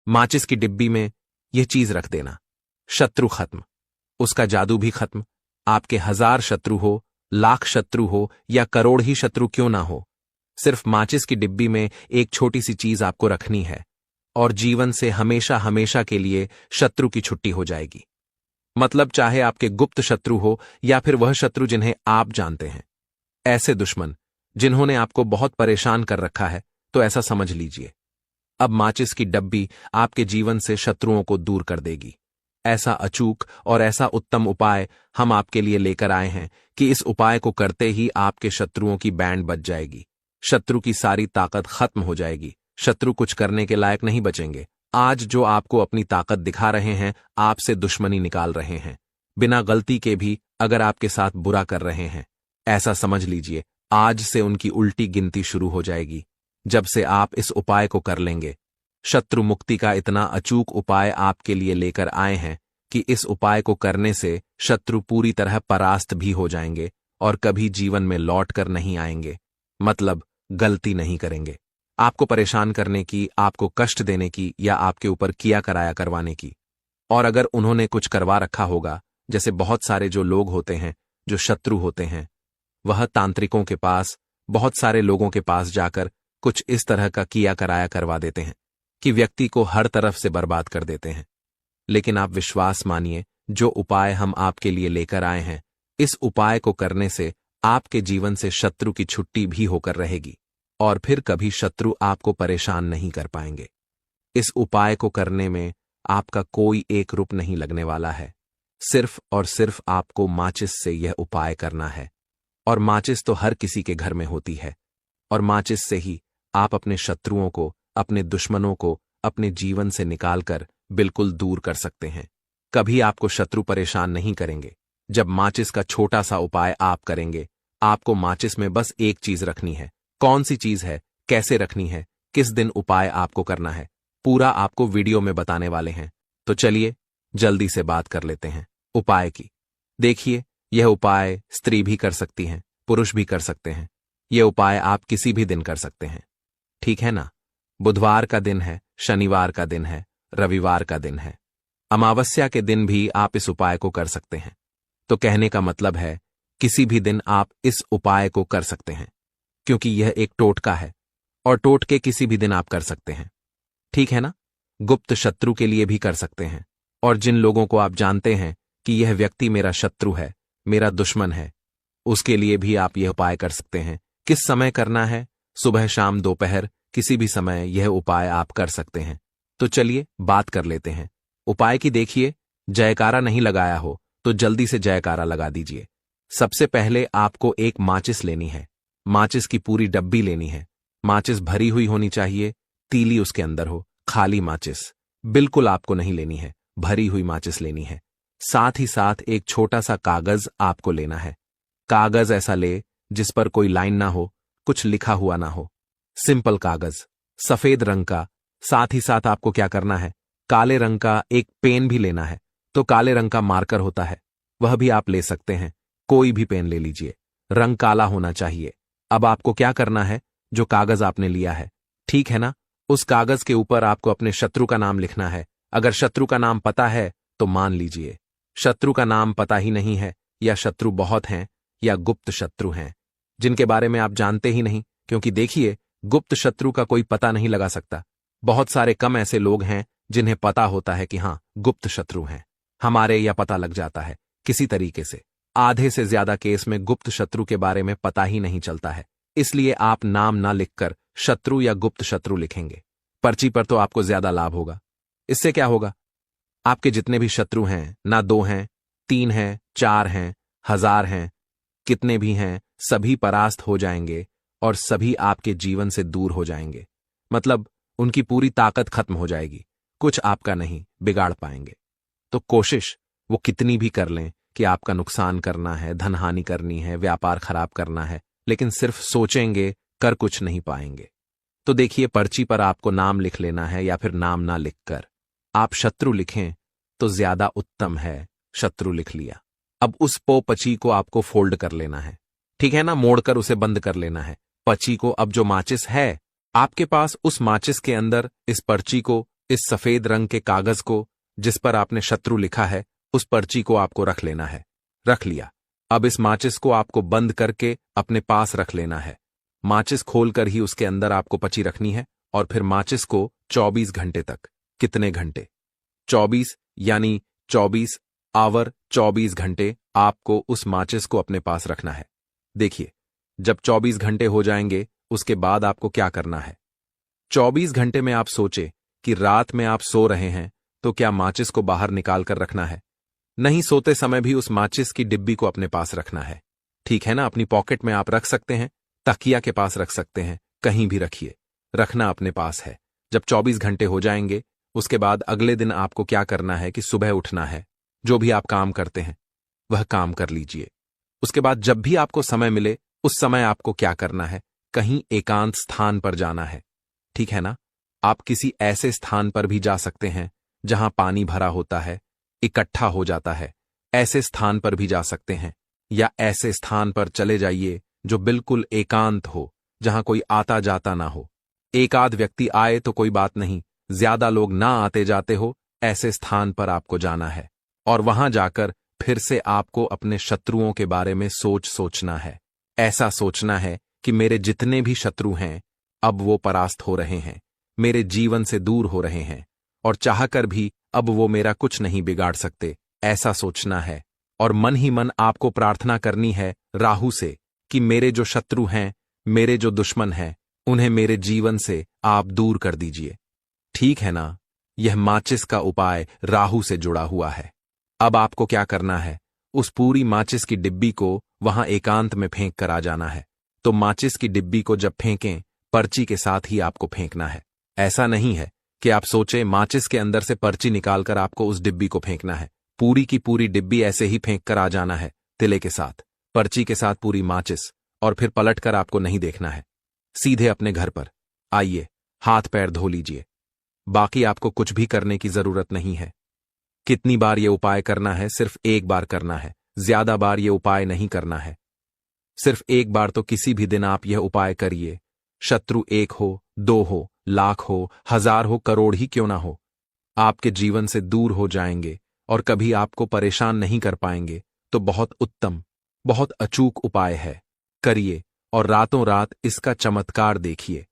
माचिस की डिब्बी में यह चीज रख देना। शत्रु खत्म, उसका जादू भी खत्म। आपके 1000 शत्रु हो, लाख शत्रु हो या करोड़ ही शत्रु क्यों ना हो, सिर्फ माचिस की डिब्बी में एक छोटी सी चीज आपको रखनी है और जीवन से हमेशा हमेशा के लिए शत्रु की छुट्टी हो जाएगी। मतलब चाहे आपके गुप्त शत्रु हो या फिर वह शत्रु जिन्हें आप जानते हैं, ऐसे दुश्मन जिन्होंने आपको बहुत परेशान कर रखा है, तो ऐसा समझ लीजिए अब माचिस की डब्बी आपके जीवन से शत्रुओं को दूर कर देगी। ऐसा अचूक और ऐसा उत्तम उपाय हम आपके लिए लेकर आए हैं कि इस उपाय को करते ही आपके शत्रुओं की बैंड बज जाएगी, शत्रु की सारी ताकत खत्म हो जाएगी, शत्रु कुछ करने के लायक नहीं बचेंगे। आज जो आपको अपनी ताकत दिखा रहे हैं, आपसे दुश्मनी निकाल रहे हैं, बिना गलती के भी अगर आपके साथ बुरा कर रहे हैं, ऐसा समझ लीजिए आज से उनकी उल्टी गिनती शुरू हो जाएगी। जब से आप इस उपाय को कर लेंगे, शत्रु मुक्ति का इतना अचूक उपाय आपके लिए लेकर आए हैं कि इस उपाय को करने से शत्रु पूरी तरह परास्त भी हो जाएंगे और कभी जीवन में लौट कर नहीं आएंगे। मतलब गलती नहीं करेंगे आपको परेशान करने की, आपको कष्ट देने की या आपके ऊपर किया कराया करवाने की। और अगर उन्होंने कुछ करवा रखा होगा, जैसे बहुत सारे जो लोग होते हैं जो शत्रु होते हैं, वह तांत्रिकों के पास, बहुत सारे लोगों के पास जाकर कुछ इस तरह का किया कराया करवा देते हैं कि व्यक्ति को हर तरफ से बर्बाद कर देते हैं। लेकिन आप विश्वास मानिए, जो उपाय हम आपके लिए लेकर आए हैं, इस उपाय को करने से आपके जीवन से शत्रु की छुट्टी भी होकर रहेगी और फिर कभी शत्रु आपको परेशान नहीं कर पाएंगे। इस उपाय को करने में आपका कोई एक रुपया नहीं लगने वाला है, सिर्फ और सिर्फ आपको माचिस से यह उपाय करना है। और माचिस तो हर किसी के घर में होती है, और माचिस से ही आप अपने शत्रुओं को, अपने दुश्मनों को अपने जीवन से निकालकर बिल्कुल दूर कर सकते हैं। कभी आपको शत्रु परेशान नहीं करेंगे। जब माचिस का छोटा सा उपाय आप करेंगे, आपको माचिस में बस एक चीज रखनी है। कौन सी चीज है, कैसे रखनी है, किस दिन उपाय आपको करना है, पूरा आपको वीडियो में बताने वाले हैं। तो चलिए जल्दी से बात कर लेते हैं उपाय की। देखिए, यह उपाय स्त्री भी कर सकती हैं, पुरुष भी कर सकते हैं। यह उपाय आप किसी भी दिन कर सकते हैं, ठीक है ना। बुधवार का दिन है, शनिवार का दिन है, रविवार का दिन है, अमावस्या के दिन भी आप इस उपाय को कर सकते हैं। तो कहने का मतलब है किसी भी दिन आप इस उपाय को कर सकते हैं, क्योंकि यह एक टोटका है और टोटके किसी भी दिन आप कर सकते हैं, ठीक है ना। गुप्त शत्रु के लिए भी कर सकते हैं, और जिन लोगों को आप जानते हैं कि यह व्यक्ति मेरा शत्रु है, मेरा दुश्मन है, उसके लिए भी आप यह उपाय कर सकते हैं। किस समय करना है? सुबह, शाम, दोपहर, किसी भी समय यह उपाय आप कर सकते हैं। तो चलिए बात कर लेते हैं उपाय की। देखिए, जयकारा नहीं लगाया हो तो जल्दी से जयकारा लगा दीजिए। सबसे पहले आपको एक माचिस लेनी है, माचिस की पूरी डब्बी लेनी है। माचिस भरी हुई होनी चाहिए, तीली उसके अंदर हो। खाली माचिस बिल्कुल आपको नहीं लेनी है, भरी हुई माचिस लेनी है। साथ ही साथ एक छोटा सा कागज आपको लेना है। कागज ऐसा ले जिस पर कोई लाइन ना हो, कुछ लिखा हुआ ना हो, सिंपल कागज, सफेद रंग का। साथ ही साथ आपको क्या करना है, काले रंग का एक पेन भी लेना है। तो काले रंग का मार्कर होता है, वह भी आप ले सकते हैं, कोई भी पेन ले लीजिए, रंग काला होना चाहिए। अब आपको क्या करना है, जो कागज आपने लिया है, ठीक है ना, उस कागज के ऊपर आपको अपने शत्रु का नाम लिखना है। अगर शत्रु का नाम पता है तो मान लीजिए, शत्रु का नाम पता ही नहीं है, या शत्रु बहुत हैं, या गुप्त शत्रु हैं जिनके बारे में आप जानते ही नहीं। क्योंकि देखिए, गुप्त शत्रु का कोई पता नहीं लगा सकता। बहुत सारे कम ऐसे लोग हैं जिन्हें पता होता है कि हां, गुप्त शत्रु हैं हमारे, या पता लग जाता है किसी तरीके से। आधे से ज्यादा केस में गुप्त शत्रु के बारे में पता ही नहीं चलता है। इसलिए आप नाम ना लिखकर शत्रु या गुप्त शत्रु लिखेंगे पर्ची पर, तो आपको ज्यादा लाभ होगा। इससे क्या होगा, आपके जितने भी शत्रु हैं, ना 2 हैं, 3 हैं, 4 हैं, 1000 हैं, कितने भी हैं, सभी परास्त हो जाएंगे और सभी आपके जीवन से दूर हो जाएंगे। मतलब उनकी पूरी ताकत खत्म हो जाएगी, कुछ आपका नहीं बिगाड़ पाएंगे। तो कोशिश वो कितनी भी कर लें कि आपका नुकसान करना है, धनहानि करनी है, व्यापार खराब करना है, लेकिन सिर्फ सोचेंगे, कर कुछ नहीं पाएंगे। तो देखिए, पर्ची पर आपको नाम लिख लेना है, या फिर नाम ना लिखकर आप शत्रु लिखें तो ज्यादा उत्तम है। शत्रु लिख लिया, अब उस पची को आपको फोल्ड कर लेना है, ठीक है ना, मोड़कर उसे बंद कर लेना है। पची को अब जो माचिस है आपके पास, उस माचिस के अंदर इस पर्ची को इस सफेद रंग के कागज को जिस पर आपने शत्रु लिखा है, उस पर्ची को आपको रख लेना है। रख लिया। अब इस माचिस को आपको बंद करके अपने पास रख लेना है। माचिस खोलकर ही उसके अंदर आपको पर्ची रखनी है और फिर माचिस को 24 घंटे तक। कितने घंटे? 24 यानी 24 आवर 24 घंटे आपको उस माचिस को अपने पास रखना है। देखिए, जब 24 घंटे हो जाएंगे उसके बाद आपको क्या करना है। 24 घंटे में आप सोचे कि रात में आप सो रहे हैं तो क्या माचिस को बाहर निकाल कर रखना है? नहीं, सोते समय भी उस माचिस की डिब्बी को अपने पास रखना है। ठीक है ना? अपनी पॉकेट में आप रख सकते हैं, तकिया के पास रख सकते हैं, कहीं भी रखिए, रखना अपने पास है। जब 24 घंटे हो जाएंगे उसके बाद अगले दिन आपको क्या करना है कि सुबह उठना है, जो भी आप काम करते हैं वह काम कर लीजिए। उसके बाद जब भी आपको समय मिले उस समय आपको क्या करना है, कहीं एकांत स्थान पर जाना है। ठीक है ना? आप किसी ऐसे स्थान पर भी जा सकते हैं जहां पानी भरा होता है, इकट्ठा हो जाता है, ऐसे स्थान पर भी जा सकते हैं, या ऐसे स्थान पर चले जाइए जो बिल्कुल एकांत हो, जहां कोई आता जाता ना हो। एक आध व्यक्ति आए तो कोई बात नहीं, ज्यादा लोग ना आते जाते हो, ऐसे स्थान पर आपको जाना है और वहां जाकर फिर से आपको अपने शत्रुओं के बारे में सोचना है। ऐसा सोचना है कि मेरे जितने भी शत्रु हैं अब वो परास्त हो रहे हैं, मेरे जीवन से दूर हो रहे हैं और चाहकर भी अब वो मेरा कुछ नहीं बिगाड़ सकते, ऐसा सोचना है। और मन ही मन आपको प्रार्थना करनी है राहु से कि मेरे जो शत्रु हैं, मेरे जो दुश्मन हैं, उन्हें मेरे जीवन से आप दूर कर दीजिए। ठीक है ना? यह माचिस का उपाय राहु से जुड़ा हुआ है। अब आपको क्या करना है, उस पूरी माचिस की डिब्बी को वहां एकांत में फेंक कर आ जाना है। तो माचिस की डिब्बी को जब फेंकें, पर्ची के साथ ही आपको फेंकना है। ऐसा नहीं है कि आप सोचे माचिस के अंदर से पर्ची निकालकर आपको उस डिब्बी को फेंकना है। पूरी की पूरी डिब्बी ऐसे ही फेंक कर आ जाना है, तिले के साथ, पर्ची के साथ पूरी माचिस, और फिर पलटकर आपको नहीं देखना है। सीधे अपने घर पर आइए, हाथ पैर धो लीजिए। बाकी आपको कुछ भी करने की जरूरत नहीं है। कितनी बार ये उपाय करना है? सिर्फ एक बार करना है, ज्यादा बार ये उपाय नहीं करना है। सिर्फ एक बार तो किसी भी दिन आप यह उपाय करिए। शत्रु 1 हो, 2 हो, लाख हो, 1000 हो, करोड़ ही क्यों ना हो, आपके जीवन से दूर हो जाएंगे और कभी आपको परेशान नहीं कर पाएंगे। तो बहुत उत्तम, बहुत अचूक उपाय है, करिए और रातों रात इसका चमत्कार देखिए।